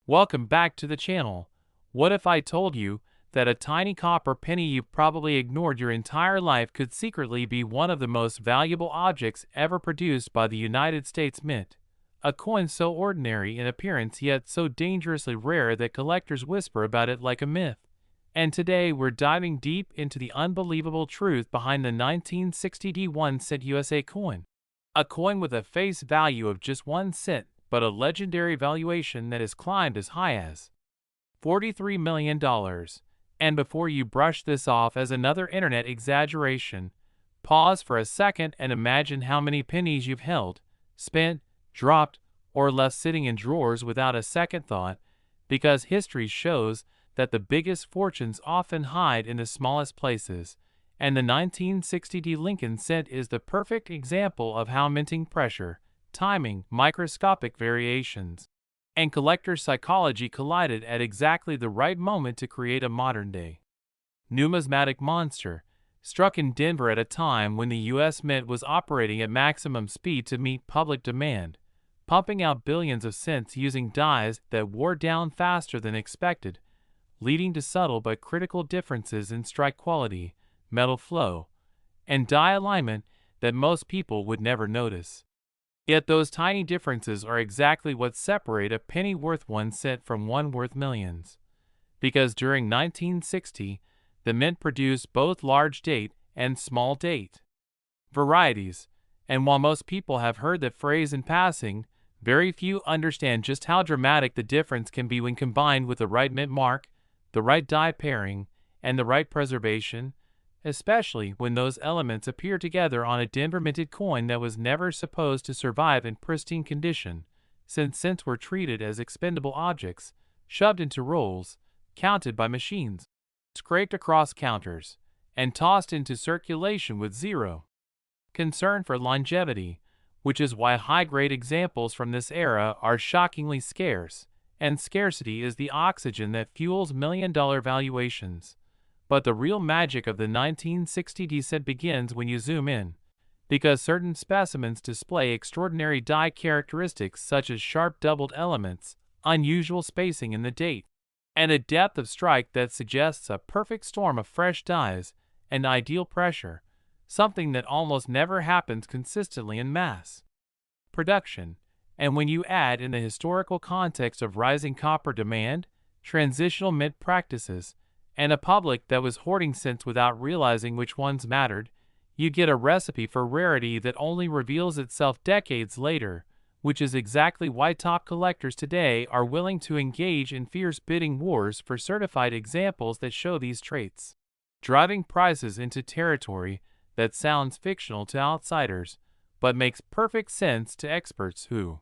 Welcome back to the channel. What if I told you that a tiny copper penny you've probably ignored your entire life could secretly be one of the most valuable objects ever produced by the United States Mint? A coin so ordinary in appearance yet so dangerously rare that collectors whisper about it like a myth. And today we're diving deep into the unbelievable truth behind the 1960 D1 cent USA coin. A coin with a face value of just 1 cent, but a legendary valuation that has climbed as high as $43 million. And before you brush this off as another internet exaggeration, pause for a second and imagine how many pennies you've held, spent, dropped, or left sitting in drawers without a second thought, because history shows that the biggest fortunes often hide in the smallest places, and the 1960 D Lincoln cent is the perfect example of how minting pressure, timing, microscopic variations, and collector psychology collided at exactly the right moment to create a modern-day numismatic monster, struck in Denver at a time when the U.S. Mint was operating at maximum speed to meet public demand, pumping out billions of cents using dies that wore down faster than expected, leading to subtle but critical differences in strike quality, metal flow, and die alignment that most people would never notice. Yet those tiny differences are exactly what separate a penny worth 1 cent from one worth millions. Because during 1960, the Mint produced both large date and small date varieties, and while most people have heard that phrase in passing, very few understand just how dramatic the difference can be when combined with the right mint mark, the right die pairing, and the right preservation, especially when those elements appear together on a Denver minted coin that was never supposed to survive in pristine condition, since cents were treated as expendable objects, shoved into rolls, counted by machines, scraped across counters, and tossed into circulation with zero concern for longevity, which is why high-grade examples from this era are shockingly scarce, and scarcity is the oxygen that fuels million-dollar valuations. But the real magic of the 1960 D cent begins when you zoom in, because certain specimens display extraordinary die characteristics such as sharp doubled elements, unusual spacing in the date, and a depth of strike that suggests a perfect storm of fresh dies and ideal pressure, something that almost never happens consistently in mass production. And when you add in the historical context of rising copper demand, transitional mint practices, and a public that was hoarding cents without realizing which ones mattered, you get a recipe for rarity that only reveals itself decades later, which is exactly why top collectors today are willing to engage in fierce bidding wars for certified examples that show these traits, driving prices into territory that sounds fictional to outsiders, but makes perfect sense to experts who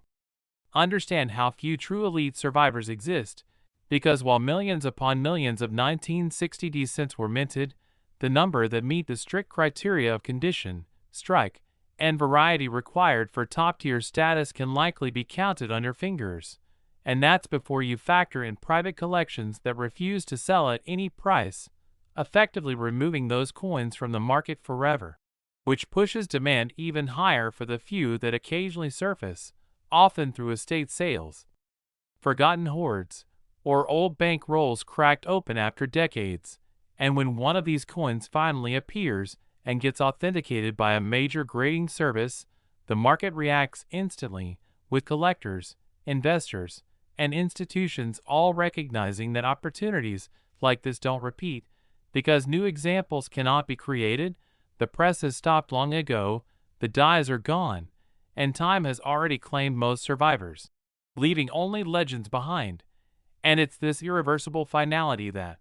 understand how few true elite survivors exist. Because while millions upon millions of 1960 D cents were minted, the number that meet the strict criteria of condition, strike, and variety required for top-tier status can likely be counted on your fingers. And that's before you factor in private collections that refuse to sell at any price, effectively removing those coins from the market forever, which pushes demand even higher for the few that occasionally surface, often through estate sales, forgotten hoards, or old bank rolls cracked open after decades. And when one of these coins finally appears and gets authenticated by a major grading service, the market reacts instantly, with collectors, investors, and institutions all recognizing that opportunities like this don't repeat. Because new examples cannot be created, the press has stopped long ago, the dies are gone, and time has already claimed most survivors, leaving only legends behind. And it's this irreversible finality that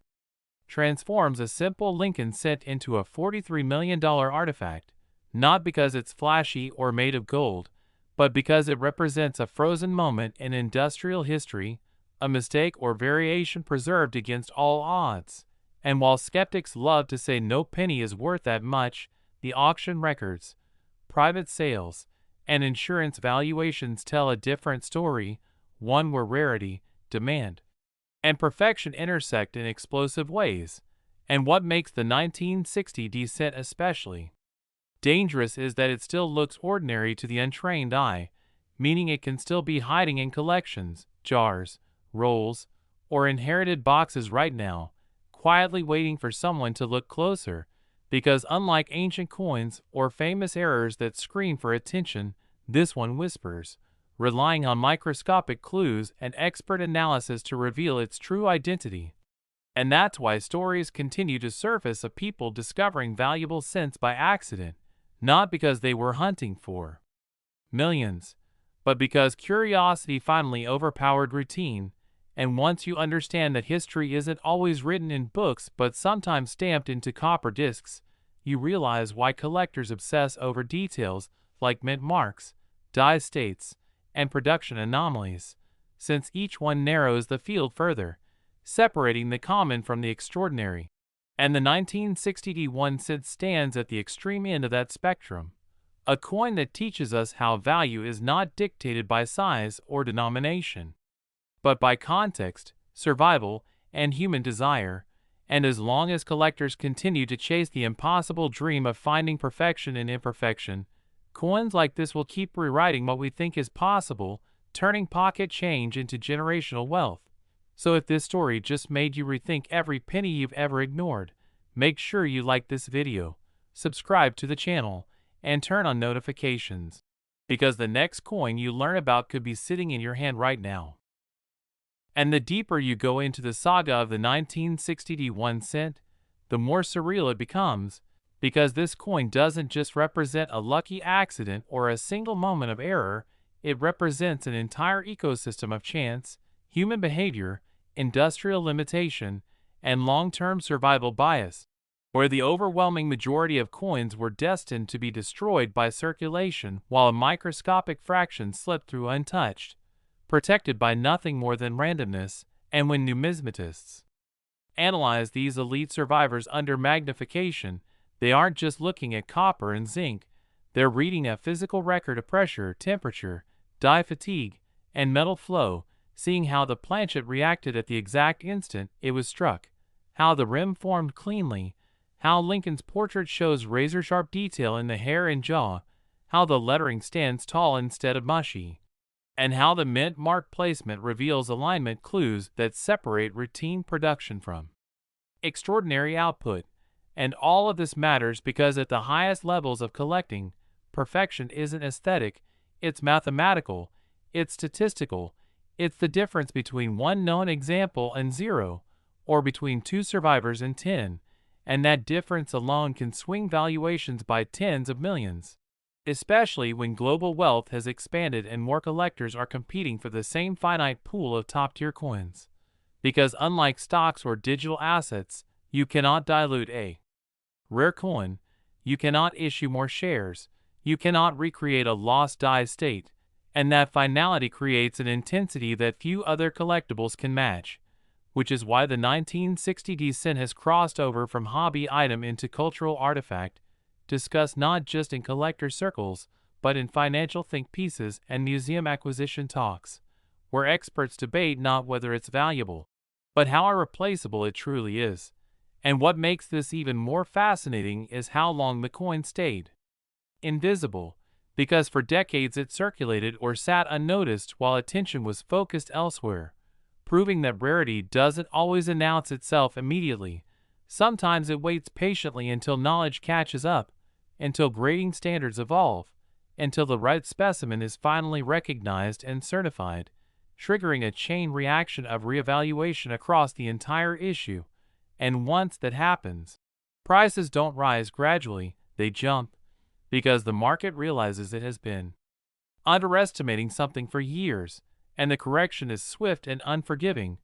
transforms a simple Lincoln cent into a $43 million artifact, not because it's flashy or made of gold, but because it represents a frozen moment in industrial history, a mistake or variation preserved against all odds. And while skeptics love to say no penny is worth that much, the auction records, private sales, and insurance valuations tell a different story, one where rarity, demand, and perfection intersect in explosive ways. And what makes the 1960 D cent especially dangerous is that it still looks ordinary to the untrained eye, meaning it can still be hiding in collections, jars, rolls, or inherited boxes right now, quietly waiting for someone to look closer, because unlike ancient coins or famous errors that scream for attention, this one whispers, relying on microscopic clues and expert analysis to reveal its true identity. And that's why stories continue to surface of people discovering valuable cents by accident, not because they were hunting for millions, but because curiosity finally overpowered routine. And once you understand that history isn't always written in books but sometimes stamped into copper discs, you realize why collectors obsess over details like mint marks, die states, and production anomalies, since each one narrows the field further, separating the common from the extraordinary. And the 1960 1 cent stands at the extreme end of that spectrum, a coin that teaches us how value is not dictated by size or denomination, but by context, survival, and human desire. And as long as collectors continue to chase the impossible dream of finding perfection in imperfection, coins like this will keep rewriting what we think is possible, turning pocket change into generational wealth. So if this story just made you rethink every penny you've ever ignored, make sure you like this video, subscribe to the channel, and turn on notifications, because the next coin you learn about could be sitting in your hand right now. And the deeper you go into the saga of the 1960 1 cent, the more surreal it becomes, because this coin doesn't just represent a lucky accident or a single moment of error, it represents an entire ecosystem of chance, human behavior, industrial limitation, and long-term survival bias, where the overwhelming majority of coins were destined to be destroyed by circulation while a microscopic fraction slipped through untouched, protected by nothing more than randomness. And when numismatists analyze these elite survivors under magnification, they aren't just looking at copper and zinc, they're reading a physical record of pressure, temperature, die fatigue, and metal flow, seeing how the planchet reacted at the exact instant it was struck, how the rim formed cleanly, how Lincoln's portrait shows razor-sharp detail in the hair and jaw, how the lettering stands tall instead of mushy, and how the mint mark placement reveals alignment clues that separate routine production from extraordinary output. And all of this matters because at the highest levels of collecting, perfection isn't aesthetic, it's mathematical, it's statistical, it's the difference between one known example and zero, or between two survivors and 10, and that difference alone can swing valuations by tens of millions, especially when global wealth has expanded and more collectors are competing for the same finite pool of top-tier coins. Because unlike stocks or digital assets, you cannot dilute a rare coin, you cannot issue more shares, you cannot recreate a lost die state, and that finality creates an intensity that few other collectibles can match, which is why the 1960 cent has crossed over from hobby item into cultural artifact, discussed not just in collector circles, but in financial think pieces and museum acquisition talks, where experts debate not whether it's valuable, but how irreplaceable it truly is. And what makes this even more fascinating is how long the coin stayed invisible, because for decades it circulated or sat unnoticed while attention was focused elsewhere, proving that rarity doesn't always announce itself immediately. Sometimes it waits patiently until knowledge catches up, until grading standards evolve, until the right specimen is finally recognized and certified, triggering a chain reaction of reevaluation across the entire issue. And once that happens, prices don't rise gradually, they jump, because the market realizes it has been underestimating something for years, and the correction is swift and unforgiving,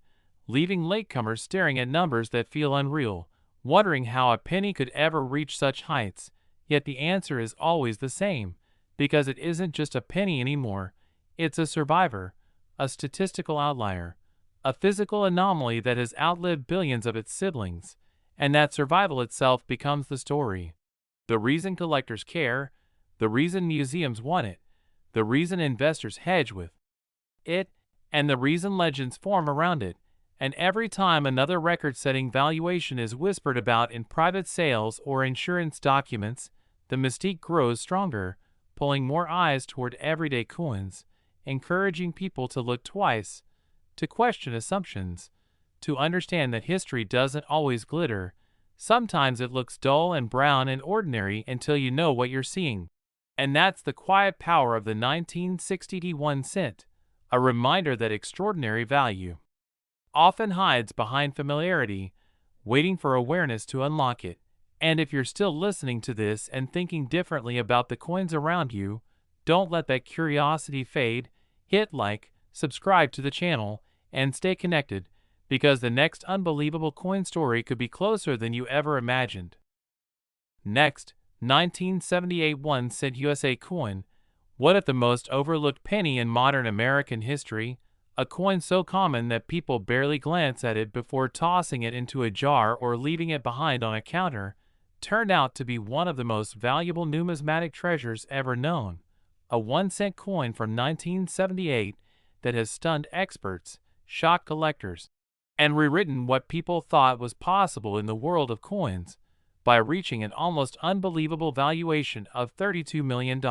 leaving latecomers staring at numbers that feel unreal, wondering how a penny could ever reach such heights. Yet the answer is always the same, because it isn't just a penny anymore, it's a survivor, a statistical outlier, a physical anomaly that has outlived billions of its siblings, and that survival itself becomes the story. The reason collectors care, the reason museums want it, the reason investors hedge with it, and the reason legends form around it. And every time another record-setting valuation is whispered about in private sales or insurance documents, the mystique grows stronger, pulling more eyes toward everyday coins, encouraging people to look twice, to question assumptions, to understand that history doesn't always glitter. Sometimes it looks dull and brown and ordinary until you know what you're seeing. And that's the quiet power of the 1961 cent, a reminder that extraordinary value often hides behind familiarity, waiting for awareness to unlock it. And if you're still listening to this and thinking differently about the coins around you, don't let that curiosity fade. Hit like, subscribe to the channel, and stay connected, because the next unbelievable coin story could be closer than you ever imagined. Next, 1978 1-cent USA coin. What if the most overlooked penny in modern American history? A coin so common that people barely glance at it before tossing it into a jar or leaving it behind on a counter, turned out to be one of the most valuable numismatic treasures ever known. A 1-cent coin from 1978 that has stunned experts, shocked collectors, and rewritten what people thought was possible in the world of coins by reaching an almost unbelievable valuation of $32 million.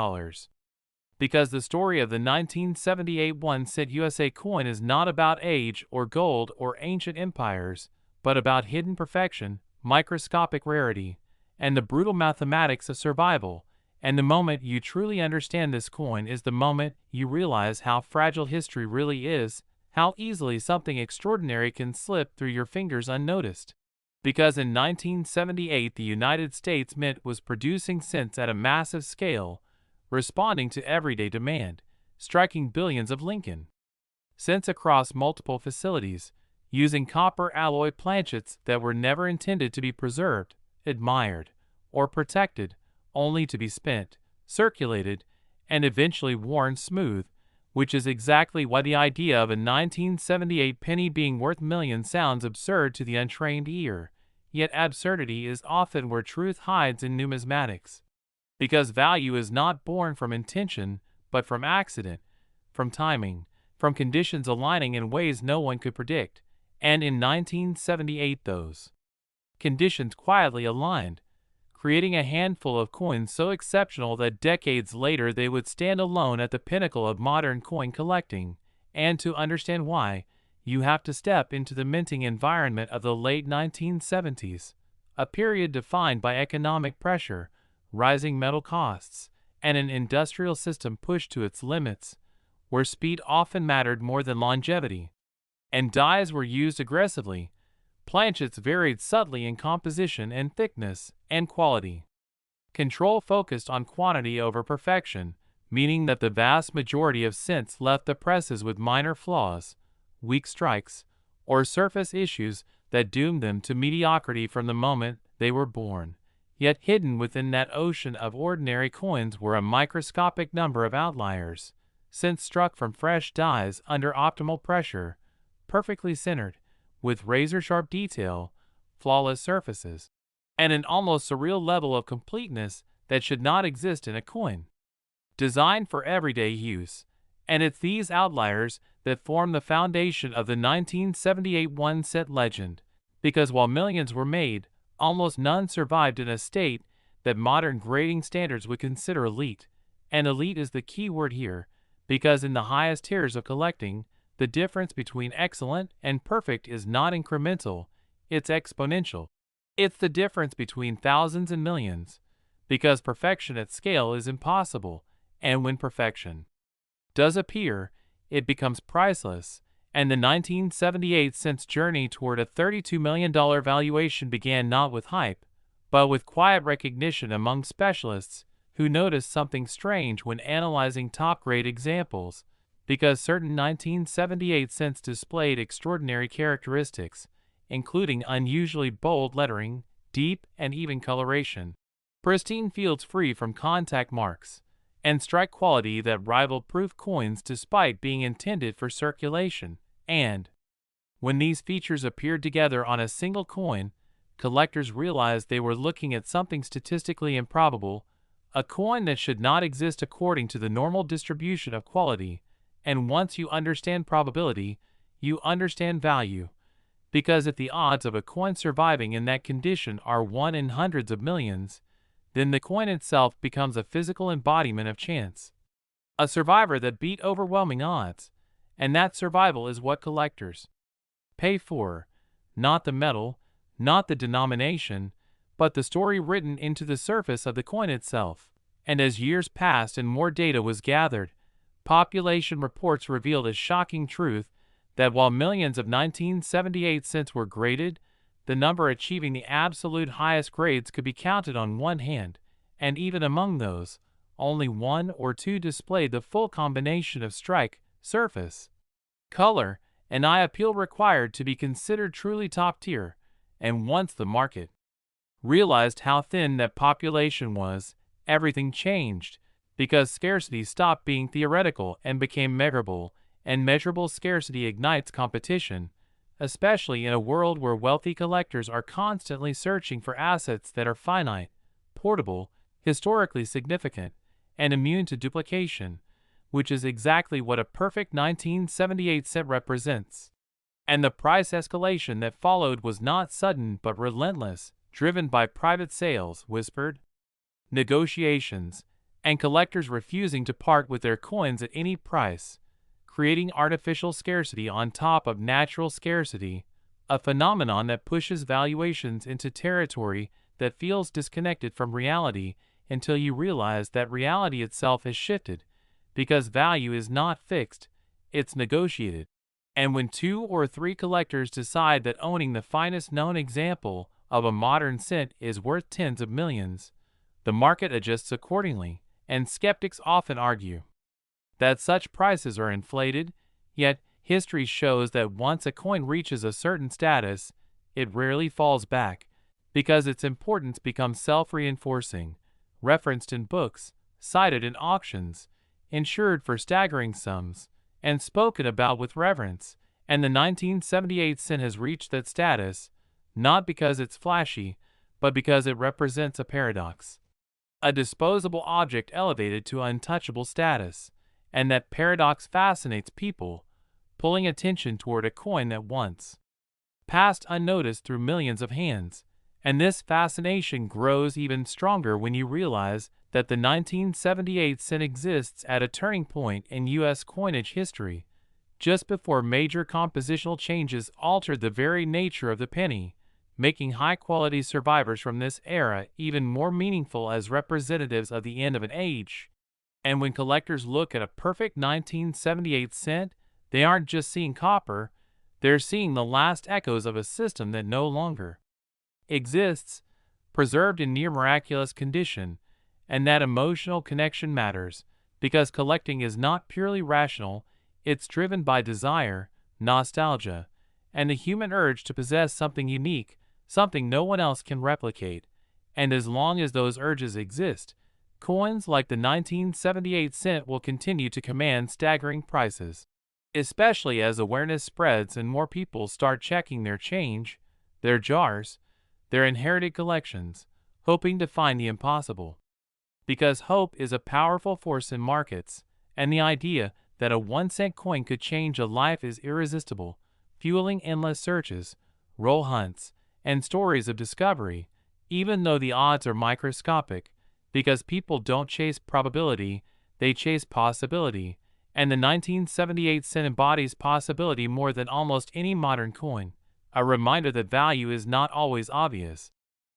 Because the story of the 1978 1-cent USA coin is not about age or gold or ancient empires, but about hidden perfection, microscopic rarity, and the brutal mathematics of survival. And the moment you truly understand this coin is the moment you realize how fragile history really is, how easily something extraordinary can slip through your fingers unnoticed. Because in 1978 the United States Mint was producing cents at a massive scale, responding to everyday demand, striking billions of Lincoln cents across multiple facilities, using copper alloy planchets that were never intended to be preserved, admired, or protected, only to be spent, circulated, and eventually worn smooth, which is exactly why the idea of a 1978 penny being worth millions sounds absurd to the untrained ear. Yet absurdity is often where truth hides in numismatics. Because value is not born from intention, but from accident, from timing, from conditions aligning in ways no one could predict. And in 1978 those conditions quietly aligned, creating a handful of coins so exceptional that decades later they would stand alone at the pinnacle of modern coin collecting. And to understand why, you have to step into the minting environment of the late 1970s, a period defined by economic pressure, rising metal costs, and an industrial system pushed to its limits, where speed often mattered more than longevity. And dyes were used aggressively. Planchets varied subtly in composition and thickness and quality. Control focused on quantity over perfection, meaning that the vast majority of cents left the presses with minor flaws, weak strikes, or surface issues that doomed them to mediocrity from the moment they were born. Yet hidden within that ocean of ordinary coins were a microscopic number of outliers, cents struck from fresh dies under optimal pressure, perfectly centered, with razor-sharp detail, flawless surfaces, and an almost surreal level of completeness that should not exist in a coin designed for everyday use. And it's these outliers that form the foundation of the 1978 1-cent legend, because while millions were made, almost none survived in a state that modern grading standards would consider elite. And elite is the key word here, because in the highest tiers of collecting, the difference between excellent and perfect is not incremental, it's exponential. It's the difference between thousands and millions, because perfection at scale is impossible, and when perfection does appear, it becomes priceless. And the 1978 cent's journey toward a $32 million valuation began not with hype, but with quiet recognition among specialists who noticed something strange when analyzing top-grade examples, because certain 1978 cents displayed extraordinary characteristics, including unusually bold lettering, deep and even coloration, pristine fields free from contact marks, and strike quality that rivaled proof coins despite being intended for circulation. And when these features appeared together on a single coin, collectors realized they were looking at something statistically improbable, a coin that should not exist according to the normal distribution of quality. And once you understand probability, you understand value. Because if the odds of a coin surviving in that condition are 1 in hundreds of millions, then the coin itself becomes a physical embodiment of chance, a survivor that beat overwhelming odds. And that survival is what collectors pay for, not the metal, not the denomination, but the story written into the surface of the coin itself. And as years passed and more data was gathered, population reports revealed a shocking truth that while millions of 1978 cents were graded, the number achieving the absolute highest grades could be counted on one hand, and even among those, only one or two displayed the full combination of strike, surface, color, and eye appeal required to be considered truly top tier. And once the market realized how thin that population was, everything changed, because scarcity stopped being theoretical and became measurable, and measurable scarcity ignites competition, especially in a world where wealthy collectors are constantly searching for assets that are finite, portable, historically significant, and immune to duplication, which is exactly what a perfect 1978 cent represents. And the price escalation that followed was not sudden but relentless, driven by private sales, whispered negotiations, and collectors refusing to part with their coins at any price, creating artificial scarcity on top of natural scarcity, a phenomenon that pushes valuations into territory that feels disconnected from reality until you realize that reality itself has shifted, because value is not fixed, it's negotiated. And when 2 or 3 collectors decide that owning the finest known example of a modern cent is worth tens of millions, the market adjusts accordingly, and skeptics often argue that such prices are inflated, yet history shows that once a coin reaches a certain status, it rarely falls back, because its importance becomes self-reinforcing, referenced in books, cited in auctions, insured for staggering sums, and spoken about with reverence. And the 1978 cent has reached that status, not because it's flashy, but because it represents a paradox. A disposable object elevated to untouchable status, and that paradox fascinates people, pulling attention toward a coin that once passed unnoticed through millions of hands. And this fascination grows even stronger when you realize that the 1978 cent exists at a turning point in U.S. coinage history, just before major compositional changes altered the very nature of the penny, making high-quality survivors from this era even more meaningful as representatives of the end of an age. And when collectors look at a perfect 1978 cent, they aren't just seeing copper, they're seeing the last echoes of a system that no longer exists, preserved in near miraculous condition. And that emotional connection matters, because collecting is not purely rational, it's driven by desire, nostalgia, and the human urge to possess something unique, something no one else can replicate. And as long as those urges exist, coins like the 1978 cent will continue to command staggering prices, especially as awareness spreads and more people start checking their change, their jars, their inherited collections, hoping to find the impossible. Because hope is a powerful force in markets, and the idea that a 1-cent coin could change a life is irresistible, fueling endless searches, roll hunts, and stories of discovery, even though the odds are microscopic, because people don't chase probability, they chase possibility, and the 1978 cent embodies possibility more than almost any modern coin, a reminder that value is not always obvious,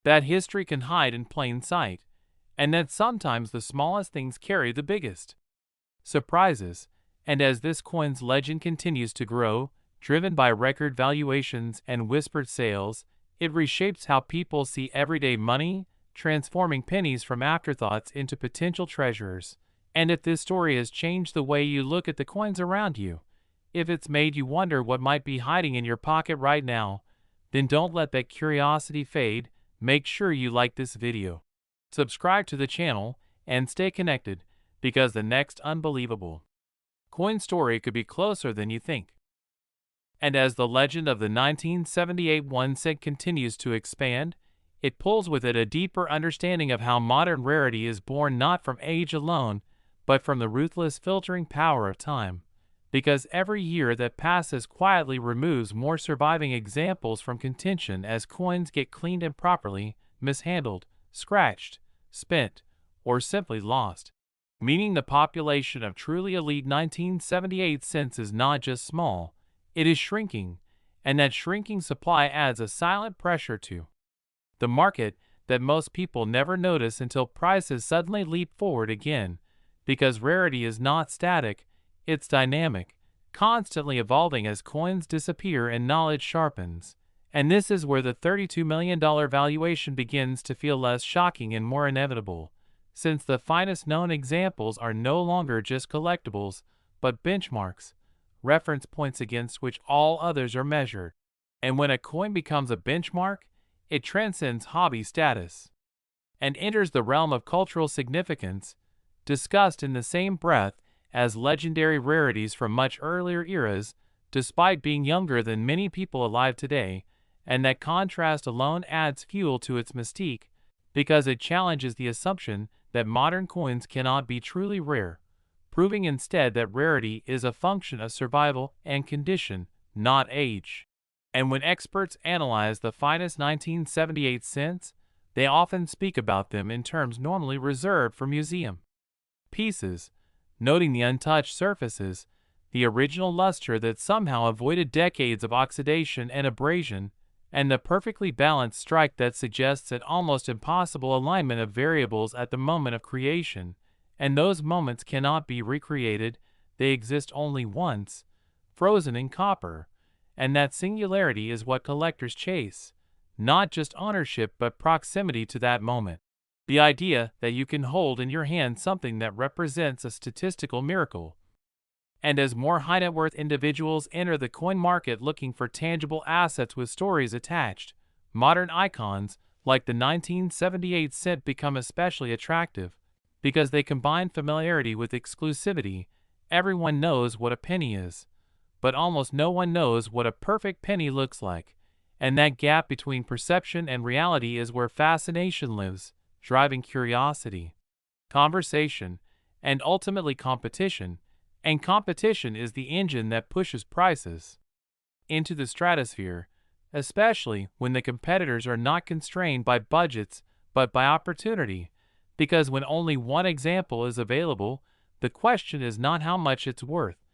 that history can hide in plain sight, and that sometimes the smallest things carry the biggest surprises. And as this coin's legend continues to grow, driven by record valuations and whispered sales, it reshapes how people see everyday money, transforming pennies from afterthoughts into potential treasures. And if this story has changed the way you look at the coins around you, if it's made you wonder what might be hiding in your pocket right now, then don't let that curiosity fade. Make sure you like this video, subscribe to the channel, and stay connected, because the next unbelievable coin story could be closer than you think. And as the legend of the 1978 1 cent continues to expand, it pulls with it a deeper understanding of how modern rarity is born not from age alone, but from the ruthless filtering power of time. Because every year that passes quietly removes more surviving examples from contention as coins get cleaned improperly, mishandled, scratched, spent, or simply lost. meaning the population of truly elite 1978 cents is not just small, it is shrinking, and that shrinking supply adds a silent pressure to the market that most people never notice until prices suddenly leap forward again, because rarity is not static, it's dynamic, constantly evolving as coins disappear and knowledge sharpens. And this is where the $32 million valuation begins to feel less shocking and more inevitable, since the finest known examples are no longer just collectibles, but benchmarks, reference points against which all others are measured. And when a coin becomes a benchmark, it transcends hobby status and enters the realm of cultural significance, discussed in the same breath as legendary rarities from much earlier eras, despite being younger than many people alive today, and that contrast alone adds fuel to its mystique, because it challenges the assumption that modern coins cannot be truly rare, proving instead that rarity is a function of survival and condition, not age. And when experts analyze the finest 1978 cents, they often speak about them in terms normally reserved for museum pieces, noting the untouched surfaces, the original luster that somehow avoided decades of oxidation and abrasion, and the perfectly balanced strike that suggests an almost impossible alignment of variables at the moment of creation. And those moments cannot be recreated, they exist only once, frozen in copper. And that singularity is what collectors chase, not just ownership but proximity to that moment. The idea that you can hold in your hand something that represents a statistical miracle. And as more high net worth individuals enter the coin market looking for tangible assets with stories attached, modern icons like the 1978 cent become especially attractive because they combine familiarity with exclusivity. Everyone knows what a penny is, but almost no one knows what a perfect penny looks like. And that gap between perception and reality is where fascination lives, driving curiosity, conversation, and ultimately competition. And competition is the engine that pushes prices into the stratosphere, especially when the competitors are not constrained by budgets but by opportunity. Because when only one example is available, the question is not how much it's worth,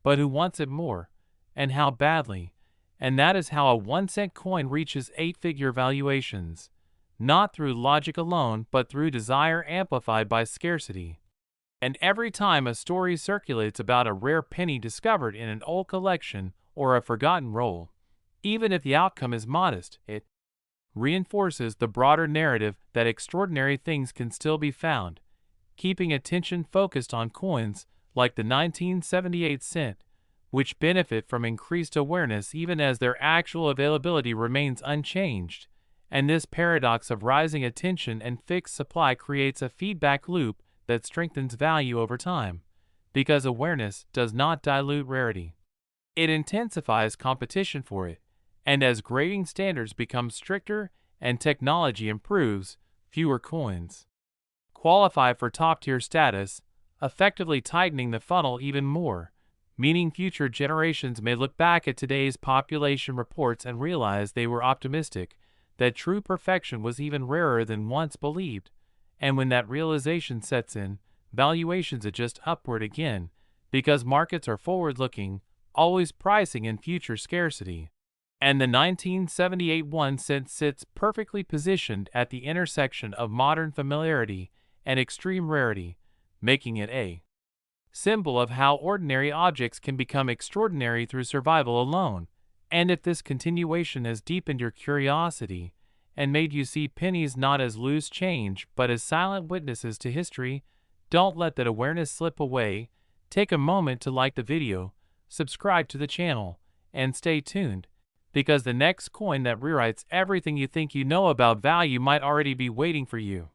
but who wants it more, and how badly. And that is how a 1-cent coin reaches 8-figure valuations, not through logic alone but through desire amplified by scarcity. And every time a story circulates about a rare penny discovered in an old collection or a forgotten roll, even if the outcome is modest, it reinforces the broader narrative that extraordinary things can still be found, keeping attention focused on coins like the 1978 cent, which benefit from increased awareness even as their actual availability remains unchanged. And this paradox of rising attention and fixed supply creates a feedback loop that strengthens value over time, because awareness does not dilute rarity. It intensifies competition for it, and as grading standards become stricter and technology improves, fewer coins qualify for top-tier status, effectively tightening the funnel even more, meaning future generations may look back at today's population reports and realize they were optimistic, that true perfection was even rarer than once believed. And when that realization sets in, valuations adjust upward again, because markets are forward-looking, always pricing in future scarcity. And the 1978 1-cent sits perfectly positioned at the intersection of modern familiarity and extreme rarity, making it a symbol of how ordinary objects can become extraordinary through survival alone. And if this continuation has deepened your curiosity and made you see pennies not as loose change but as silent witnesses to history, don't let that awareness slip away. Take a moment to like the video, subscribe to the channel, and stay tuned, because the next coin that rewrites everything you think you know about value might already be waiting for you.